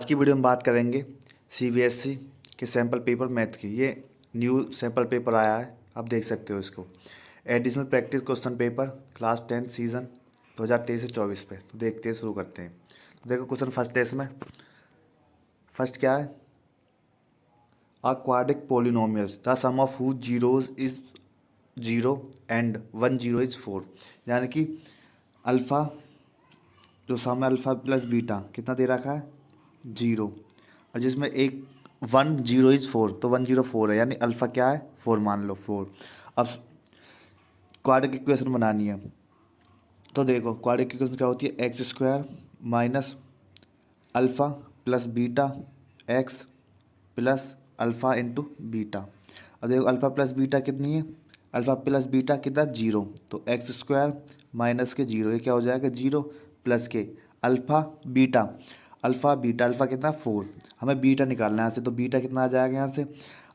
की वीडियो में बात करेंगे सीबीएसई के सैम्पल पेपर मैथ की। ये न्यू सैम्पल पेपर आया है, आप देख सकते हो इसको। Additional practice question paper class 10 season 2023 से 24 पे। तो देखते हैं, शुरू करते हैं। तो देखो क्वेश्चन फर्स्ट है इसमें। फर्स्ट क्या है? A quadratic polynomials the sum of whose zeros is 0 and 1 0 is 4। यानी कि अल्फ़ा जो सम है अल्फ़ा प्लस बीटा कितना दे रखा है? 0। और जिसमें एक 1 0 इज 4, तो 1 0 4 है, यानी अल्फ़ा क्या है? 4 मान लो 4। अब क्वाड्रिक इक्वेशन बनानी है। तो देखो क्वाड्रिक इक्वेशन क्या होती है? X square minus alpha plus beta x plus alpha into beta. अब देखो अल्फ़ा प्लस बीटा कितनी है? अल्फ़ा प्लस बीटा कितना? 0। तो एक्स स्क्वायर माइनस के 0, ये क्या हो जाएगा? 0 प्लस के अल्फ़ा बीटा। अल्फ़ा कितना? 4। हमें बीटा निकालना है यहाँ से, तो बीटा कितना आ जाएगा यहाँ से?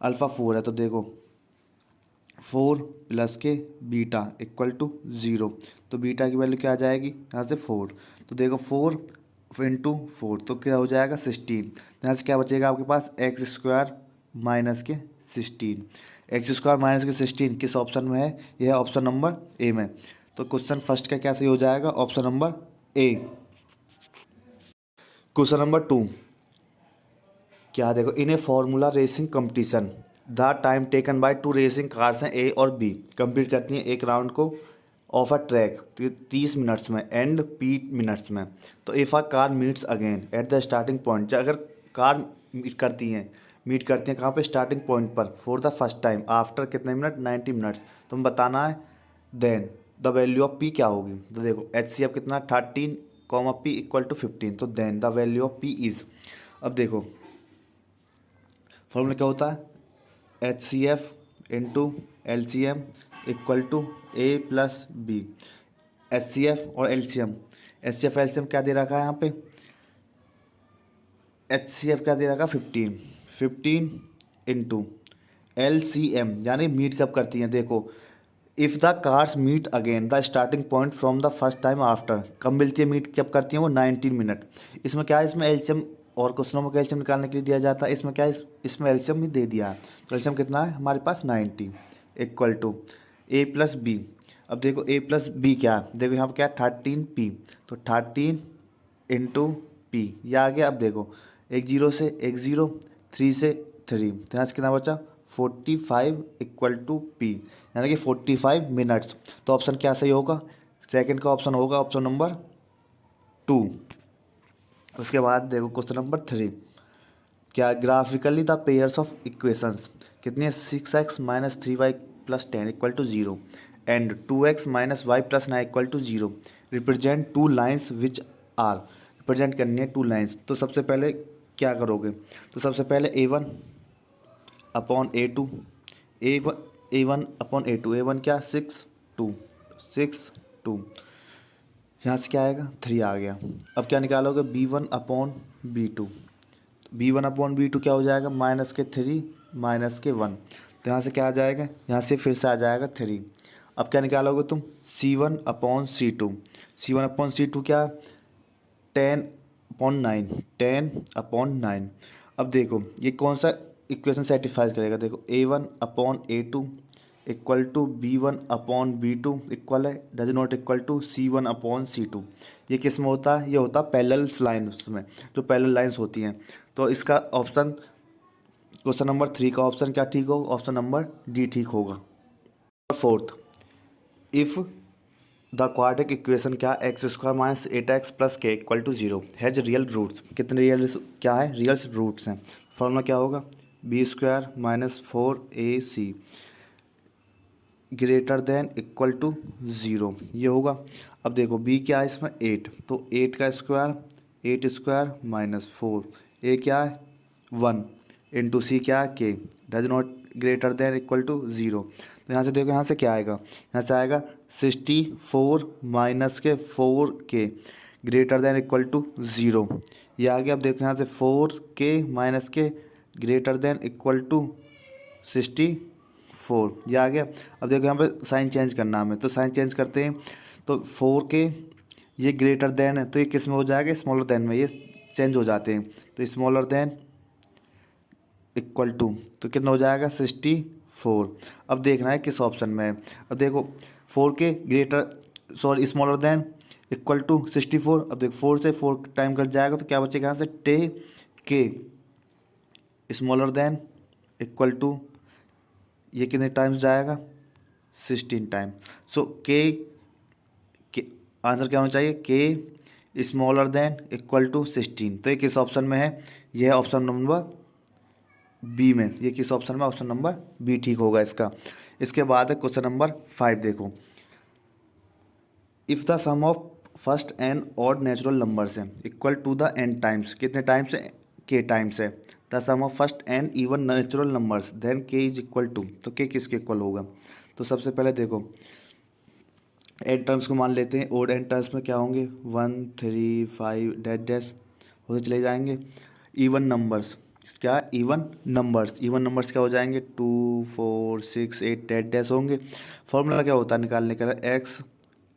अल्फ़ा 4 है, तो देखो 4 प्लस के बीटा इक्वल टू 0। तो बीटा की वैल्यू क्या आ जाएगी यहाँ से? 4। तो देखो 4 इंटू 4 तो क्या हो जाएगा? 16। यहाँ से क्या बचेगा आपके पास? एक्स स्क्वायर माइनस के 16। एक्स स्क्वायर माइनस के 16 किस ऑप्शन में है? यह है ऑप्शन नंबर ए में। तो क्वेश्चन फर्स्ट का क्या सही हो जाएगा? Option number A. Question number 2 क्या? देखो in a formula racing competition the time taken by two racing cars हैं ए और बी कंप्लीट करती हैं एक राउंड को ऑफ अ ट्रैक 30 मिनट्स में एंड पी मिनट्स में। तो if a car meets again at the starting point, अगर कार मीट करती हैं कहाँ पे? स्टार्टिंग पॉइंट पर for the first time after कितने मिनट? 90 मिनट्स। तो हमें बताना है then the value of P क्या होगी। तो देखो एच सी एफ कितना? 13 कॉमा पी इक्वल टू 15। तो then the value of P is, अब देखो फॉर्मूला क्या होता है? H C F into L C M equal to A plus B. H C F और L C M, H C F L C M क्या दे रखा है यहाँ पे? एच सी एफ क्या दे रखा है? 15 इंटू एल सी एम, यानी मीट कब करती हैं? देखो if the cars meet again the starting point from the first time after, कब मिलती है? मीट कब करती हैं वो? 19 मिनट। इसमें क्या है? इसमें एलसीएम और क्वेश्चनों में कैल्शियम निकालने के लिए दिया जाता है, इसमें क्या है? इसमें एलसीएम ही दे दिया है। तो एलसीएम कितना है हमारे पास? 90 equal to A plus B. अब देखो ए प्लस बी क्या है? देखो यहाँ पर क्या है? 13 पी। तो 13 इंटू पी, ये आ गया। अब देखो एक जीरो से एक जीरो, 3 से 3, तो यहाँ से कितना बचा? 45 इक्वल टू पी, यानी कि 45 मिनट्स। तो ऑप्शन क्या सही होगा? सेकंड का ऑप्शन होगा ऑप्शन नंबर 2। उसके बाद देखो क्वेश्चन नंबर 3 क्या? Graphically the pairs of equations कितनी है? 6x minus 3y plus 10 equal to 0 and 2x minus y plus 9 equal to 0 represent two lines which are. Represent करनी है टू लाइन्स। तो सबसे पहले क्या करोगे? तो सबसे पहले A1 upon A2, A1 upon A2, A1 क्या? 6 2 6 2, यहाँ से क्या आएगा? 3 आ गया। अब क्या निकालोगे? B1 upon B2, B1 upon B2 क्या हो जाएगा? माइनस के 3 माइनस के 1। तो यहाँ से क्या आ जाएगा? यहाँ से फिर से आ जाएगा 3। अब क्या निकालोगे तुम? C1 upon C2, C1 upon C2 क्या? 10 अपॉन 9, 10 अपॉन 9। अब देखो ये कौन सा इक्वेशन सेटिस्फाई करेगा? देखो A1 upon A2 equal to B1 upon B2 equal है does not equal to C1 upon C2। ये किस में होता है? ये होता है पैरेलल लाइन्स में, जो पैरेलल लाइन्स होती हैं। तो इसका ऑप्शन क्वेश्चन नंबर 3 का ऑप्शन क्या ठीक होगा? ऑप्शन नंबर डी ठीक होगा। Fourth, if the quadratic equation क्या? X square minus 8x plus k equal to 0 has real roots. कितने रियल क्या है? रियल रूट्स हैं। फॉर्मूला क्या होगा? B square minus 4ac greater than equal to 0, ये होगा। अब देखो b क्या है इसमें? 8, तो 8 का स्क्वायर 8 स्क्वायर माइनस 4, a क्या है? 1 इंटू सी क्या है? K does not greater than equal to 0। तो यहाँ से देखो यहाँ से क्या आएगा? यहाँ से आएगा 64 माइनस के 4 K greater than equal to 0, ये आ गया। अब देखो यहाँ से 4 के माइनस के ग्रेटर देन इक्वल टू 64, ये आ गया। अब देखो यहाँ पे साइन चेंज करना हमें, तो साइन चेंज करते हैं। तो 4 के ये ग्रेटर देन है, तो ये किस में हो जाएगा? स्मॉलर देन में। ये चेंज हो जाते हैं। तो स्मॉलर देन इक्वल टू, तो कितना हो जाएगा 64। अब देखना है किस ऑप्शन में है। अब देखो 4 K greater sorry smaller than equal to 64। अब देखो 4 से 4 टाइम कट जाएगा तो क्या बचेगा यहाँ से टे के स्मॉलर देन इक्वल टू, ये कितने टाइम्स जाएगा 16 टाइम। सो के आंसर क्या होना चाहिए के स्मॉलर देन इक्वल टू 16। तो ये किस ऑप्शन में है, यह है ऑप्शन नंबर बी में। ये किस ऑप्शन में, ऑप्शन नंबर बी ठीक होगा इसका। इसके बाद है क्वेश्चन नंबर 5 देखो। If the sum of first n odd natural numbers है equal to the n times, कितने टाइम्स है के टाइम्स है the sum of first n even natural numbers then k is equal to, तो k किसके इक्वल होगा। तो सबसे पहले देखो एन टर्म्स को मान लेते हैं। ओड एन टर्म्स में क्या होंगे 1 3 5 डैश डैश होते चले जाएंगे। इवन नंबर्स क्या, इवन नंबर्स क्या हो जाएंगे 2 4 6 8 डैश डैश होंगे। फॉर्मूला क्या होता है निकालने का, x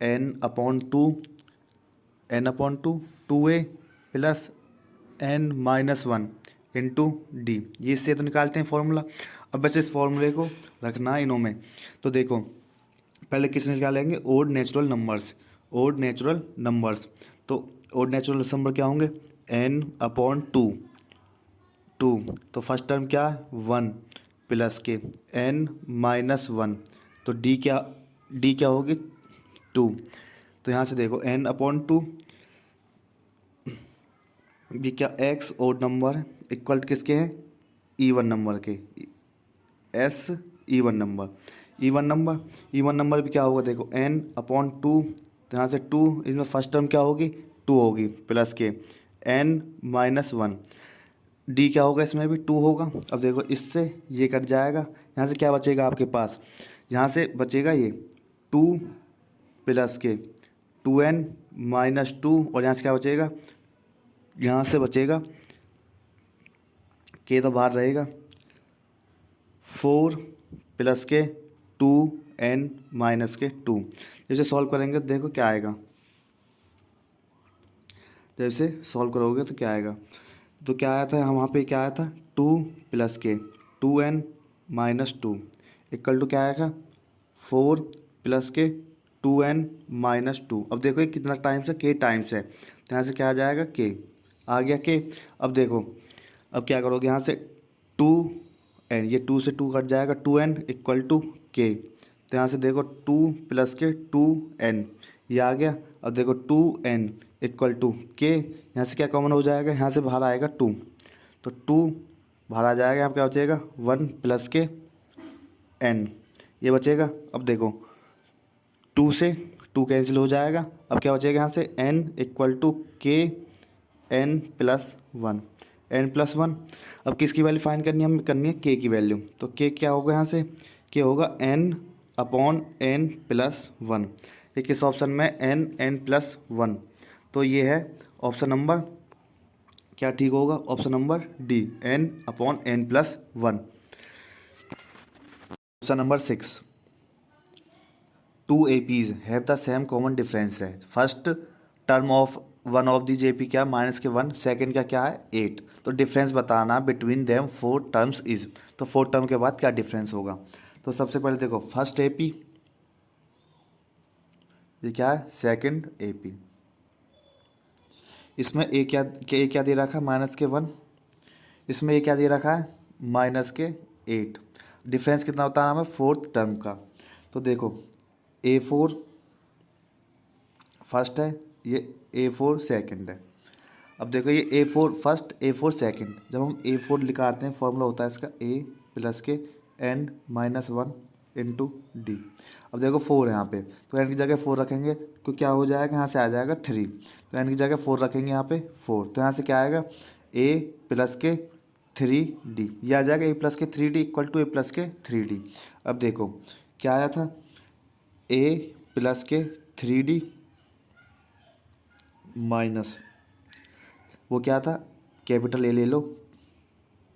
n/2 2a plus n-1 into D, ये इससे तो निकालते हैं फॉर्मूला। अब वैसे इस फॉर्मूले को रखना है इनों में। तो देखो पहले किस निकालेंगे ओड नेचुरल नंबर्स। तो ओड नेचुरल नंबर क्या होंगे n/2 2, तो फर्स्ट टर्म क्या है 1 प्लस के n-1, तो डी क्या होगी 2। तो यहाँ से देखो n/2 भी क्या एक्स ओड नंबर है इक्वल किसके हैं इवन नंबर के, एस इवन नंबर भी क्या होगा देखो n/2, तो यहाँ से 2 इसमें फर्स्ट टर्म क्या होगी 2 होगी प्लस के n-1, डी क्या होगा इसमें भी 2 होगा। अब देखो इससे ये कट जाएगा, यहाँ से क्या बचेगा आपके पास, यहाँ से बचेगा ये 2 प्लस के 2n-2, और यहाँ से क्या बचेगा, यहाँ से बचेगा के तो बाहर रहेगा 4 प्लस के 2n-2। जैसे सॉल्व करेंगे तो देखो क्या आएगा, जैसे सॉल्व करोगे तो क्या आएगा, तो क्या आया था वहाँ पे क्या आया था 2 प्लस के 2n-2 इक्वल टू क्या आएगा 4 प्लस के 2n-2। अब देखो ये कितना टाइम्स है के टाइम्स है, तो यहाँ से क्या आ जाएगा के आ गया के। अब देखो अब क्या करोगे यहाँ से 2n, ये 2 से 2 कट जाएगा 2n इक्वल टू के, तो यहाँ से देखो 2 प्लस के 2n ये आ गया। अब देखो 2n इक्वल टू के, यहाँ से क्या कॉमन हो जाएगा, यहाँ से बाहर आएगा 2, तो 2 बाहर आ जाएगा, यहाँ क्या बचेगा 1 प्लस के n ये बचेगा। अब देखो 2 से 2 कैंसिल हो जाएगा, अब क्या बचेगा यहाँ से n इक्वल टू के n+1। अब किसकी वैल्यू फाइंड करनी है, हमें करनी है के की वैल्यू। तो के क्या होगा यहाँ से, के होगा n/n+1। ये किस ऑप्शन में n+1, तो ये है ऑप्शन नंबर क्या ठीक होगा, option number D n/n+1। Option number 6 2 APs have the same common difference है। First term of one of the JP क्या -1, सेकेंड का क्या है 8। तो डिफरेंस बताना बिटवीन देम 4 टर्म्स इज, तो 4 टर्म के बाद क्या डिफरेंस होगा। तो सबसे पहले देखो फर्स्ट AP ये क्या है सेकेंड AP, इसमें ए क्या दे रखा है -1, इसमें ए क्या दे रखा है -8। डिफरेंस कितना बताना हमें फोर्थ टर्म का। तो देखो A4 फर्स्ट है, ये A4 सेकंड है। अब देखो ये A4 फर्स्ट A4 सेकंड, जब हम A4 निकालते हैं फॉर्मूला होता है इसका A प्लस के n-1 इंटू डी। अब देखो 4 है यहाँ पे, तो n की जगह 4 रखेंगे तो क्या हो जाएगा, यहाँ से आ जाएगा 3, तो n की जगह 4 रखेंगे यहाँ पे 4, तो यहाँ से क्या आएगा A प्लस के 3D, ये आ जाएगा A प्लस के 3D equal to A plus के 3D। अब देखो क्या आया था A प्लस के 3D माइनस वो क्या था कैपिटल ए ले लो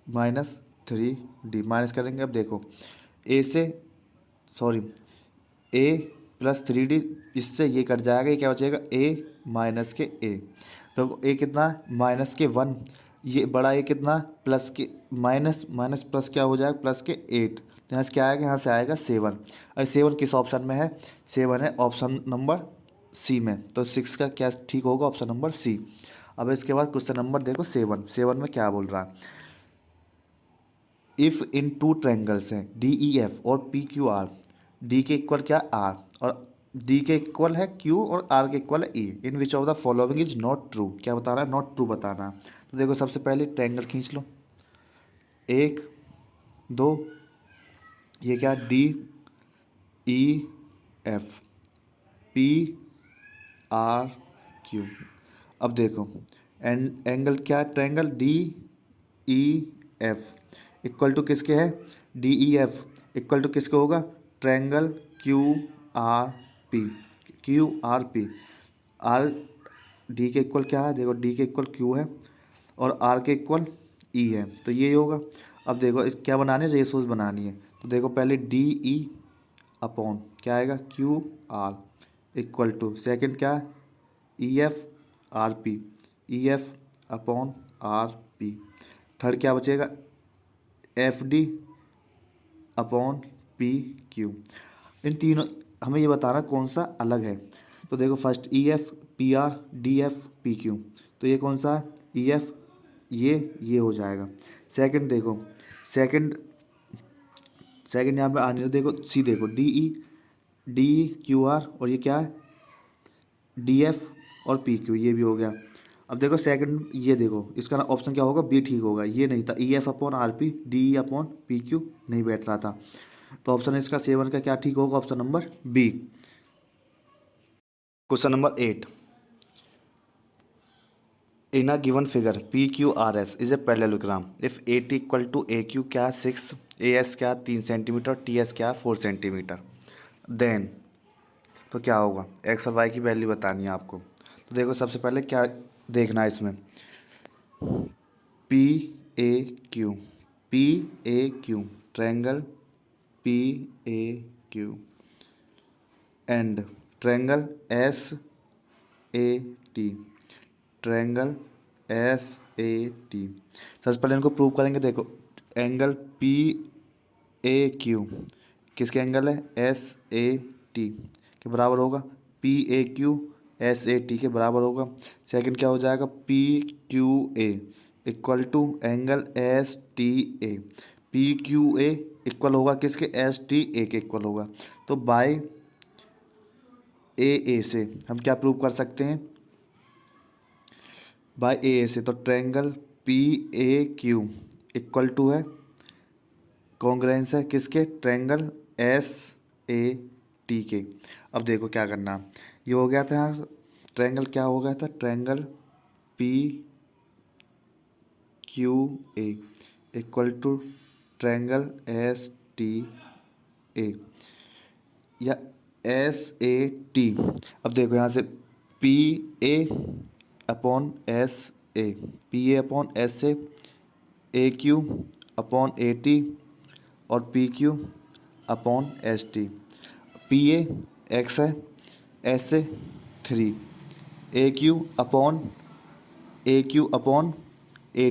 -3D माइनस करेंगे। अब देखो A प्लस 3D, इससे ये कट जाएगा, ये क्या बचेगा A माइनस के A। तो ए कितना माइनस के 1, ये बड़ा ए कितना प्लस के माइनस माइनस प्लस क्या हो जाएगा प्लस के 8। तो यहाँ से क्या आएगा, यहाँ से आएगा 7। और 7 किस ऑप्शन में है, 7 है ऑप्शन नंबर सी में। तो 6 का क्या ठीक होगा, ऑप्शन नंबर सी। अब इसके बाद क्वेश्चन नंबर देखो 7। 7 में क्या बोल रहा है, इफ़ इन टू ट्रायंगल्स हैं डी ई एफ और पी क्यू आर, डी के इक्वल क्या आर, और डी के इक्वल है क्यू और आर के इक्वल है E, in which of the following is not true. क्या बता रहा है, नॉट ट्रू बताना है। तो देखो सबसे पहले ट्रायंगल खींच लो, 1 2, ये क्या D E F P R Q. अब देखो एंगल क्या है, triangle D E F equal to किसके है, D E F equal to किसके होगा, triangle Q R P, Q R P. R D के इक्वल क्या है, देखो डी के इक्वल क्यू है और आर के इक्वल ई है, तो ये होगा। अब देखो क्या बनानी है, रेशोज बनानी है। तो देखो पहले डी ई अपॉन क्या आएगा, Q R equal to second क्या है, E F R P, E F upon R P. Third क्या बचेगा, F D upon P Q. इन तीनों हमें ये बताना कौन सा अलग है। तो देखो फर्स्ट ई F P R D F P Q, तो ये कौन सा है, ई एफ, ये हो जाएगा। सेकंड देखो, सेकंड सेकंड यहाँ पे आने दो, देखो सी देखो डी ई क्यू आर और ये क्या है डी एफ और पी क्यू, ये भी हो गया। अब देखो सेकंड, ये देखो इसका ना ऑप्शन क्या होगा, बी ठीक होगा, ये नहीं था, ई F upon R P D E upon P Q नहीं बैठ रहा था। तो ऑप्शन इसका 7 का क्या ठीक होगा, option number B. Question number 8, in a given figure P Q R S is a parallelogram if A T equal to A Q क्या 6, ए एस क्या 3 सेंटीमीटर, टी एस क्या 4 सेंटीमीटर, देन तो क्या होगा, एक्स और Y की value बतानी है आपको। तो देखो सबसे पहले क्या देखना है इसमें, P A Q, P A Q triangle P A Q and triangle S A T, triangle S A T. सबसे पहले इनको प्रूव करेंगे। देखो एंगल पी ए क्यू किसके एंगल है, एस ए टी के बराबर होगा, P A Q S A T के बराबर होगा। सेकंड क्या हो जाएगा, P Q A equal to angle S T A, P Q A equal होगा किसके, एस टी ए के इक्वल होगा। तो बाय ए से हम क्या प्रूव कर सकते हैं, बाय ए से, तो triangle P A Q equal to है, कॉन्ग्रुएंस है किसके, ट्रायंगल एस ए टी के। अब देखो क्या करना, ये हो गया था यहाँ ट्रायंगल क्या हो गया था, triangle P Q A equal to triangle S T A या एस ए टी। अब देखो यहाँ से P A upon S A, P A upon S A Q upon A T और P Q upon S T. P A x है, S A 3, A Q upon A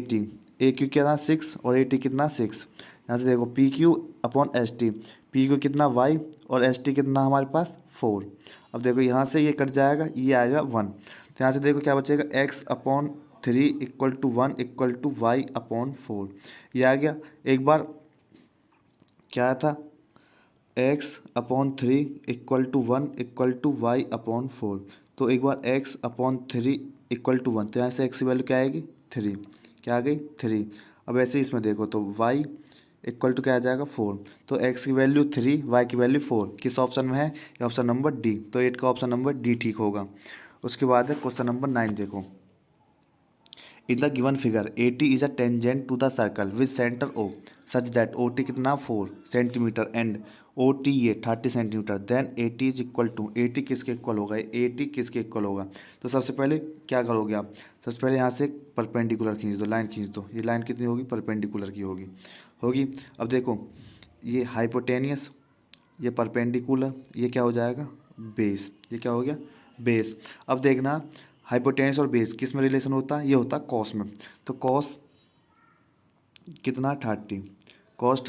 T, A Q कितना 6 और A T कितना 6। यहाँ से देखो P Q upon S T, P Q कितना Y और एस टी कितना हमारे पास 4। अब देखो यहाँ से ये कट जाएगा, ये आएगा 1। तो यहाँ से देखो क्या बचेगा, x upon 3 equal to 1 equal to y upon 4, ये आ गया। एक बार क्या था, x upon 3 equal to 1 equal to y upon 4। तो एक बार एक्स अपॉन 3 इक्वल टू 1, तो यहाँ से एक्स की वैल्यू क्या आएगी 3, क्या आ गई 3। अब ऐसे ही इसमें देखो तो वाई इक्वल टू क्या आ जाएगा 4। तो एक्स की वैल्यू 3, वाई की वैल्यू 4, किस ऑप्शन में है, ये ऑप्शन नंबर डी। तो 8 का ऑप्शन नंबर डी ठीक होगा। उसके बाद है क्वेश्चन नंबर 9 देखो, in the given figure A T is a tangent to the circle with centre O such that O T कितना 4 सेंटीमीटर एंड ओ टी ये 30 centimetre, then A T is equal to, A T किसके इक्वल होगा, A T किसके इक्वल होगा। तो सबसे पहले क्या करोगे आप, सबसे पहले यहाँ से परपेंडिकुलर खींच दो, लाइन खींच दो। ये लाइन कितनी होगी, परपेंडिकुलर की होगी। अब देखो ये हाइपोटेनियस, ये परपेंडिकुलर, ये क्या हो जाएगा बेस, ये क्या हो गया बेस। अब देखना हाइपोटेनस और बेस किस में रिलेशन होता है, ये होता है कॉस में। तो कॉस कितना 30, कॉस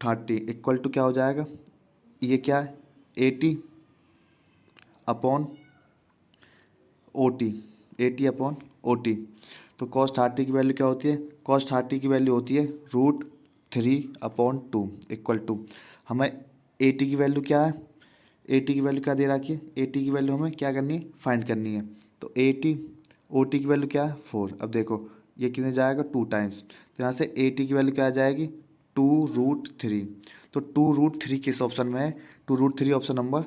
30 इक्वल टू क्या हो जाएगा, ये क्या है 80 अपॉन ओ टी, 80/OT। तो कॉस 30 की वैल्यू क्या होती है, कॉस 30 की वैल्यू होती है √3/2 इक्वल टू, हमें 80 की वैल्यू क्या है, 80 की वैल्यू क्या दे रखी है, 80 की वैल्यू हमें क्या करनी है, फाइंड करनी है। तो 80 OT की वैल्यू क्या है 4। अब देखो ये कितने जाएगा 2 टाइम्स, तो यहाँ से 80 की वैल्यू क्या आ जाएगी 2√3। तो 2√3 किस ऑप्शन में है, 2√3 ऑप्शन नंबर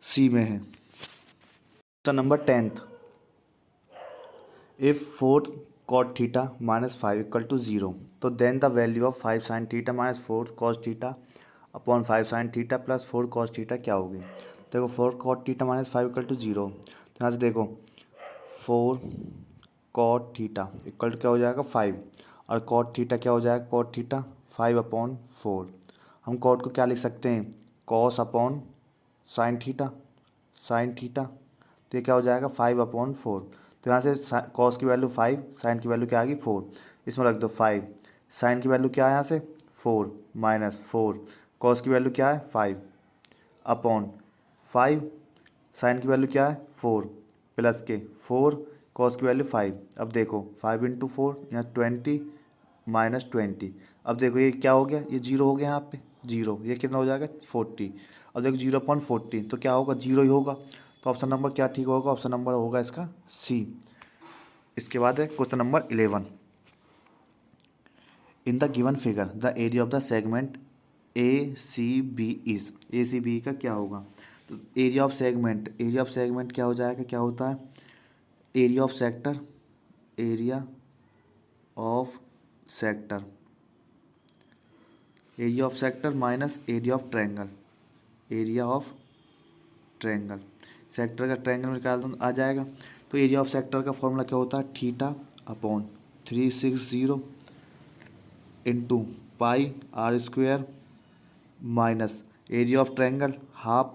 सी में है। Option number 10th, if 4 cot theta -5 equal to 0, तो then the value of 5 sin theta -4 cos theta upon 5 sin theta plus 4 cos theta क्या होगी। देखो 4 cot थीटा -5 इक्वल टू 0, तो यहाँ से देखो 4 cot थीटा इक्वल टू क्या हो जाएगा 5, और cot थीटा क्या हो जाएगा, cot थीटा 5/4। हम cot को क्या लिख सकते हैं, cos अपॉन sin थीटा, तो ये क्या हो जाएगा 5/4। तो यहाँ से कॉस की वैल्यू 5, साइन की वैल्यू क्या आ गई 4, इसमें रख दो 5, साइन की वैल्यू क्या है यहाँ से 4 -4, कॉस की वैल्यू क्या है 5 अपॉन 5, साइन की वैल्यू क्या है 4 प्लस के 4, कॉस की वैल्यू 5। अब देखो 5 × 4 यहाँ 20 -20। अब देखो ये क्या हो गया, ये जीरो हो गया यहाँ पे जीरो, ये कितना हो जाएगा 40। अब देखो 0/40 तो क्या होगा, जीरो ही होगा। तो ऑप्शन नंबर क्या ठीक होगा, ऑप्शन नंबर होगा इसका सी। इसके बाद है question number 11, in the given figure the area of the segment ACB is, ACB का क्या होगा। तो एरिया ऑफ सेगमेंट क्या हो जाएगा, क्या होता है area of sector, area of sector, area of sector minus area of triangle, area of triangle, sector का ट्रायंगल में निकाल दो आ जाएगा। तो एरिया ऑफ सेक्टर का फॉर्मूला क्या होता है, θ/360 into πr² minus area of triangle half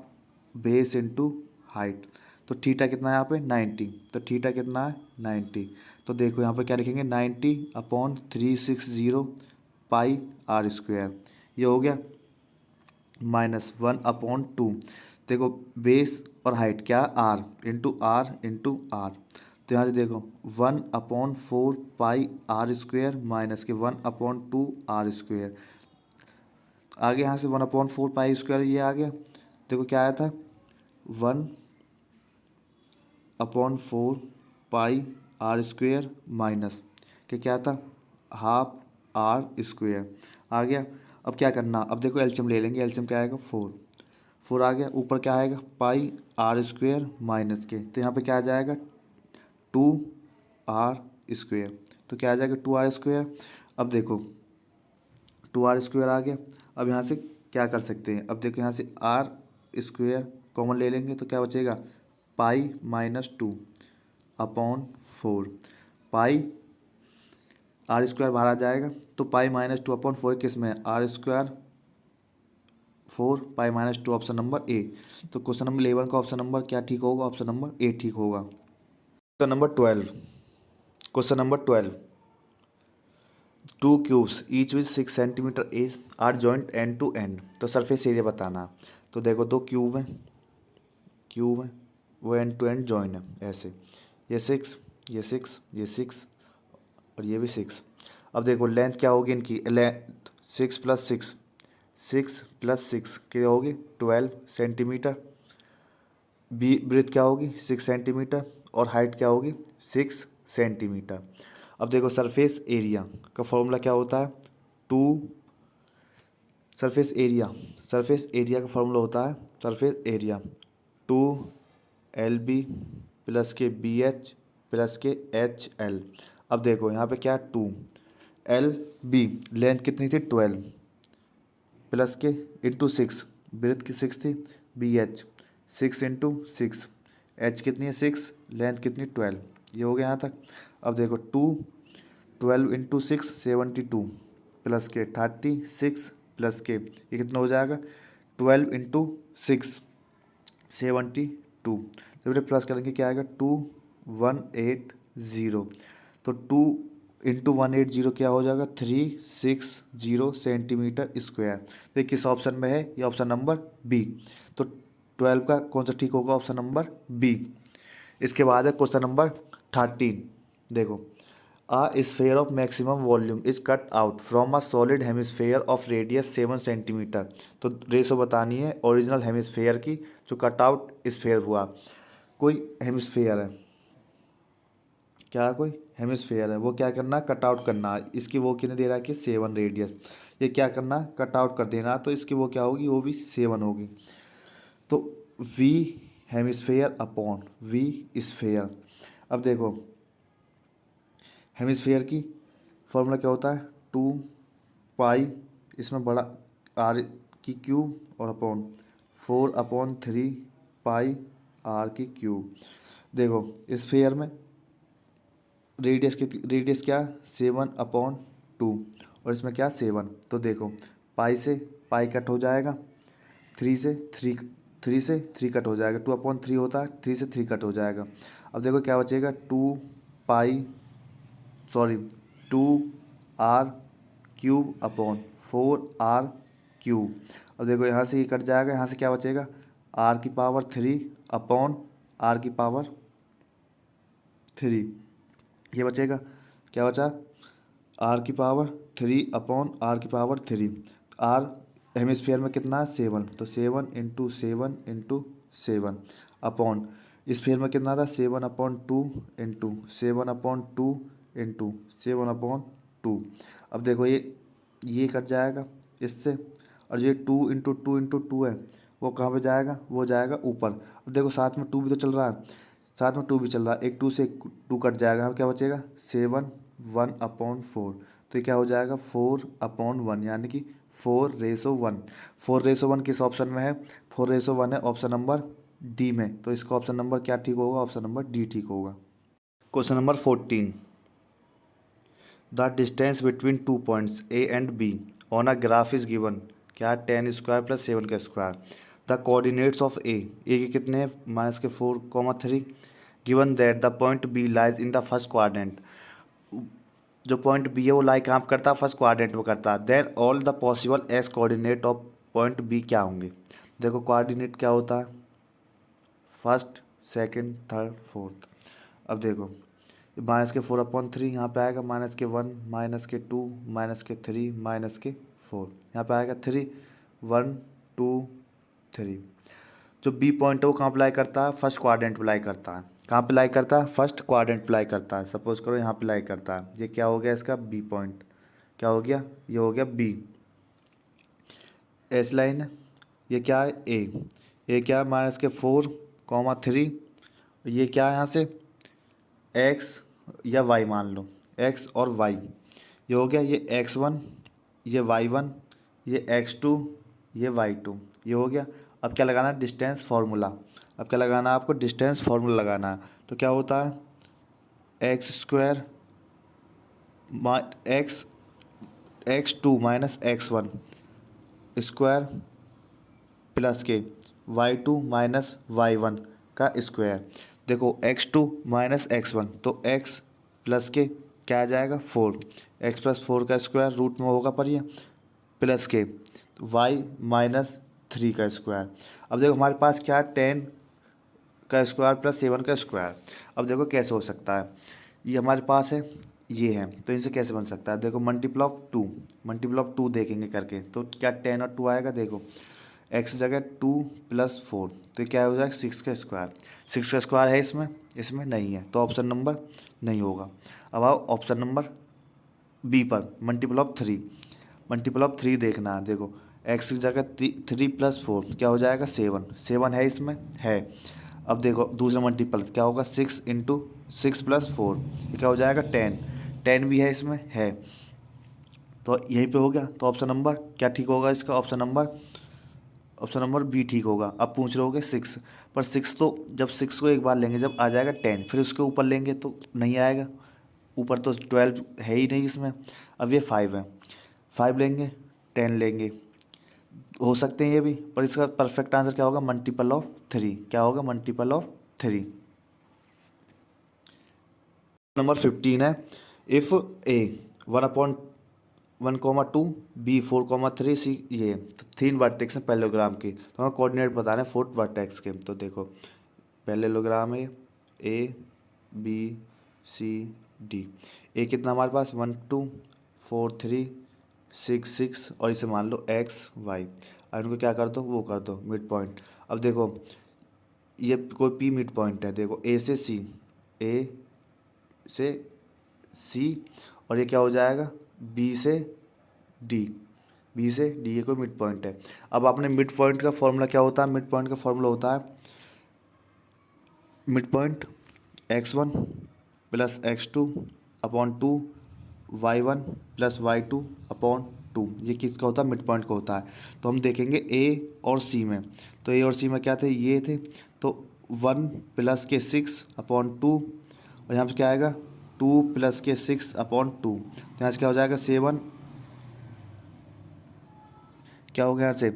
base into height. तो थीटा कितना है यहाँ पे 90, तो थीटा कितना है 90। तो देखो यहाँ पे क्या लिखेंगे 90/360 πr², ये हो गया -1/2। देखो बेस और हाइट क्या आर इंटू आर। तो यहाँ से देखो 1/4 πr² माइनस के 1/2 r²। आगे यहाँ से 1/4 π² ये आ गया। देखो क्या आया था 1/4 πr² माइनस के क्या था हाफ r² आ गया। अब क्या करना, अब देखो एलसीएम ले लेंगे, एलसीएम क्या आएगा 4 आ गया, ऊपर क्या आएगा πr² माइनस के, तो यहाँ पे क्या आ जाएगा 2r²। तो क्या आ जाएगा 2r²। अब देखो 2r² आ गया। अब यहाँ से क्या कर सकते हैं, अब देखो यहाँ से r² कॉमन ले लेंगे तो क्या बचेगा π-2/4, पाई r² बाहर आ जाएगा। तो π-2/4 किस में है r², 4 π-2 ऑप्शन नंबर ए। तो क्वेश्चन नंबर 11 का ऑप्शन नंबर क्या ठीक होगा, ऑप्शन नंबर ए ठीक होगा। Question number 12 2 cubes each with 6 centimetre edge are joint end to end. तो सरफेस एरिया बताना। तो देखो 2 क्यूब है वो एंड टू एंड जॉइन है ऐसे, ये 6 ये 6 ये 6 और ये भी 6। अब देखो लेंथ क्या होगी इनकी, लेंथ 6 + 6 क्या होगी 12 सेंटीमीटर, बी ब्रेथ क्या होगी 6 सेंटीमीटर और हाइट क्या होगी 6 सेंटीमीटर। अब देखो सरफेस एरिया का फॉर्मूला क्या होता है सरफेस एरिया का फॉर्मूला होता है सरफेस एरिया 2LB प्लस के BH प्लस के HL। अब देखो यहाँ पे क्या 2LB लेंथ कितनी थी 12 प्लस के इंटू 6 ब्रेथ की 6 थी, BH 6 × 6, H कितनी है 6, लेंथ कितनी 12, ये हो गया यहाँ तक। अब देखो 12 × 6 72 प्लस के 36 प्लस के ये कितना हो जाएगा 12 × 6 72 2। जब ये प्लस करेंगे क्या आएगा 2180। तो 2 इंटू 180 क्या हो जाएगा 360 सेंटीमीटर स्क्वायर। तो ये किस ऑप्शन में है, ये ऑप्शन नंबर बी। तो 12 का कौन सा ठीक होगा, ऑप्शन नंबर बी। इसके बाद है क्वेश्चन नंबर 13। देखो, A sphere of maximum volume is cut out from a solid hemisphere of radius 7 centimetre. तो रेशो बतानी है ओरिजिनल हेमिस्फेयर की जो कट आउट स्फेयर हुआ। कोई हेमिस्फेयर है, क्या कोई हेमिस्फेयर है, वो क्या करना है कट आउट करना है। इसकी वो कितने दे रहा है कि 7 रेडियस। ये क्या करना है कट आउट कर देना, तो इसकी वो क्या होगी, वो भी 7 होगी। तो V hemisphere upon V sphere. अब देखो हेमिस्फेयर की फॉर्मूला क्या होता है 2 पाई, इसमें बड़ा आर की क्यूब और अपॉन 4/3 पाई आर की क्यूब। देखो स्फेयर में रेडियस क्या 7/2 और इसमें क्या 7। तो देखो पाई से पाई कट हो जाएगा, थ्री से थ्री कट हो जाएगा, 2/3 होता है, 3 से 3 कट हो जाएगा। अब देखो क्या बचेगा 2r³ अपॉन 4r³। अब देखो यहाँ से ये कट जाएगा, यहाँ से क्या बचेगा r⁻3 ये बचेगा। क्या बचा r⁻3/r⁻3। आर हेमिस्फीयर में कितना है 7, तो 7 × 7 × 7 अपॉन स्फीयर में कितना था 7/2 × 7/2 × 7/2। अब देखो ये कट जाएगा इससे, और ये 2 × 2 × 2 है, वो कहाँ पे जाएगा, वो जाएगा ऊपर। अब देखो साथ में 2 भी तो चल रहा है, साथ में 2 भी चल रहा है, एक 2 से 2 कट जाएगा, अब क्या बचेगा 7 1/4। तो ये क्या हो जाएगा 4/1, यानी कि 4:1। 4:1 किस ऑप्शन में है, 4:1 है ऑप्शन नंबर डी में। तो इसका ऑप्शन नंबर क्या ठीक होगा, ऑप्शन नंबर डी ठीक होगा। Question number 14। The distance between 2 points A and B on a graph is given. क्या 10² + 7 का स्क्वायर। द कोऑर्डिनेट्स ऑफ ए के कितने हैं -4,3। Given that the point B lies in the first quadrant. जो point B है वो लाई कहाँ पे करता है, फर्स्ट क्वाड्रेंट में करता है। Then all the possible S coordinate of point B क्या होंगे। देखो कोऑर्डिनेट क्या होता है फर्स्ट, सेकंड, थर्ड, फोर्थ। अब देखो -4/3 यहाँ पे आएगा -1 -2 -3 -4, यहाँ पे आएगा 3 1 2 3। जो बी पॉइंट है वो कहाँ अप्लाई करता है, फर्स्ट क्वाड्रेंट अप्लाई करता है। कहाँ पे लाई करता है, फर्स्ट क्वाड्रेंट अप्लाई करता है। सपोज करो यहाँ पे लाई करता है, ये क्या हो गया इसका बी पॉइंट, क्या हो गया, ये हो गया बी। एस लाइन है, ये क्या है ए क्या है -4,3। ये क्या है यहाँ से एक्स या वाई मान लो, एक्स और वाई। ये हो गया ये x1, ये y1, ये x2, ये y2, ये हो गया। अब क्या लगाना है डिस्टेंस फार्मूला। अब क्या लगाना है आपको डिस्टेंस फार्मूला लगाना है। तो क्या होता है x² x x2 - x1 square plus के y2 - y1 का स्क्वायर। देखो x2 - x1 तो x प्लस के क्या आ जाएगा 4, x + 4 का स्क्वायर रूट में होगा पर ये प्लस के y - 3 का स्क्वायर। अब देखो हमारे पास क्या है 10 का स्क्वायर + 7 का स्क्वायर। अब देखो कैसे हो सकता है, ये हमारे पास है ये है, तो इनसे कैसे बन सकता है। देखो मल्टीपल ऑफ टू देखेंगे करके, तो क्या 10 और 2 आएगा। देखो एक्स जगह 2 + 4, तो क्या हो जाएगा 6 का स्क्वायर। 6 का स्क्वायर है इसमें, इसमें नहीं है, तो ऑप्शन नंबर नहीं होगा। अब आओ ऑप्शन नंबर बी पर मल्टीपल ऑफ 3 देखना है। देखो एक्स की जगह 3 + 4 क्या हो जाएगा 7 है इसमें है। अब देखो दूसरा मल्टीपल क्या होगा 6 × 6 + 4 ये क्या हो जाएगा 10 भी है इसमें है, तो यहीं पे हो गया। तो ऑप्शन नंबर क्या ठीक होगा इसका, ऑप्शन नंबर बी ठीक होगा। अब पूछ रहे होगे 6, पर 6 तो जब 6 को एक बार लेंगे जब आ जाएगा 10, फिर उसके ऊपर लेंगे तो नहीं आएगा, ऊपर तो 12 है ही नहीं इसमें। अब ये 5 है, 5 लेंगे 10 लेंगे, हो सकते हैं ये भी, पर इसका परफेक्ट आंसर क्या होगा, मल्टीपल ऑफ थ्री। क्या होगा, मल्टीपल ऑफ थ्री। नंबर 15 है, इफ़ ए 1/1, 2, B 4, 3, सी, ये तो 3 वर्टेक्स हैं पैरेललोग्राम की, तो हमें कोऑर्डिनेट बताना है 4 वर्टेक्स के। तो देखो पैरेललोग्राम है ABCD। ए कितना हमारे पास 1 2 4 3 6 6, और इसे मान लो XY। और इनको क्या कर दो, वो कर दो मिड पॉइंट। अब देखो ये कोई P मिड पॉइंट है, देखो A से C, और ये क्या हो जाएगा B से D। ये कोई मिड पॉइंट है। अब आपने मिड पॉइंट का फॉर्मूला क्या होता है, मिड पॉइंट का फॉर्मूला होता है mid point x1 plus x2 upon 2, y1 plus y2 upon 2। ये किसका होता है, मिड पॉइंट का होता है। तो हम देखेंगे A और C में, तो A और C में क्या थे, ये थे, तो 1 प्लस के 6 अपॉन 2, और यहाँ पे क्या आएगा 2 प्लस के 6 अपॉन 2, तो यहाँ से क्या हो जाएगा 7, क्या हो गया यहाँ से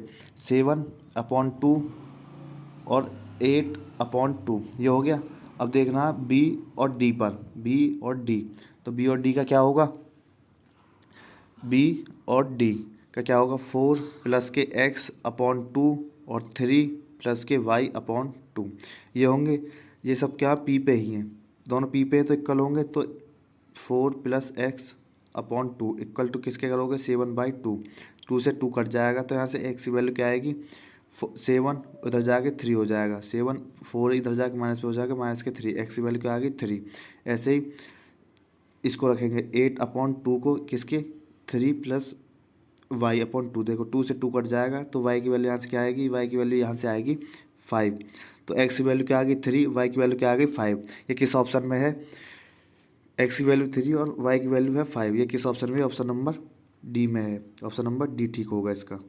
7/2 और 8/2, ये हो गया। अब देखना बी और डी पर, बी और डी, तो बी और डी का क्या होगा, बी और डी का क्या होगा 4 प्लस के x/2 और 3 प्लस के y/2, ये होंगे। ये सब क्या पी पे ही हैं, दोनों पी पे है तो इक्वल होंगे, तो 4 प्लस x/2 इक्वल टू किसके करोगे 7/2, 2 से 2 कट जाएगा, तो यहाँ से x की वैल्यू क्या आएगी 7, उधर जाके 3 हो जाएगा, 7 4 इधर जाके माइनस पे हो जाएगा, माइनस के 3, x की वैल्यू क्या आ गई 3। ऐसे ही इसको रखेंगे 8/2 को किसके 3 प्लस y/2, देखो 2 से 2 कट जाएगा, तो y की वैल्यू यहाँ से क्या आएगी, y की वैल्यू यहाँ से आएगी 5। तो x की वैल्यू क्या आ गई 3, y की वैल्यू क्या आ गई 5। ये किस ऑप्शन में है, x की वैल्यू 3 और y की वैल्यू है 5, ये किस ऑप्शन में है, ऑप्शन नंबर डी में है। ऑप्शन नंबर डी ठीक होगा इसका।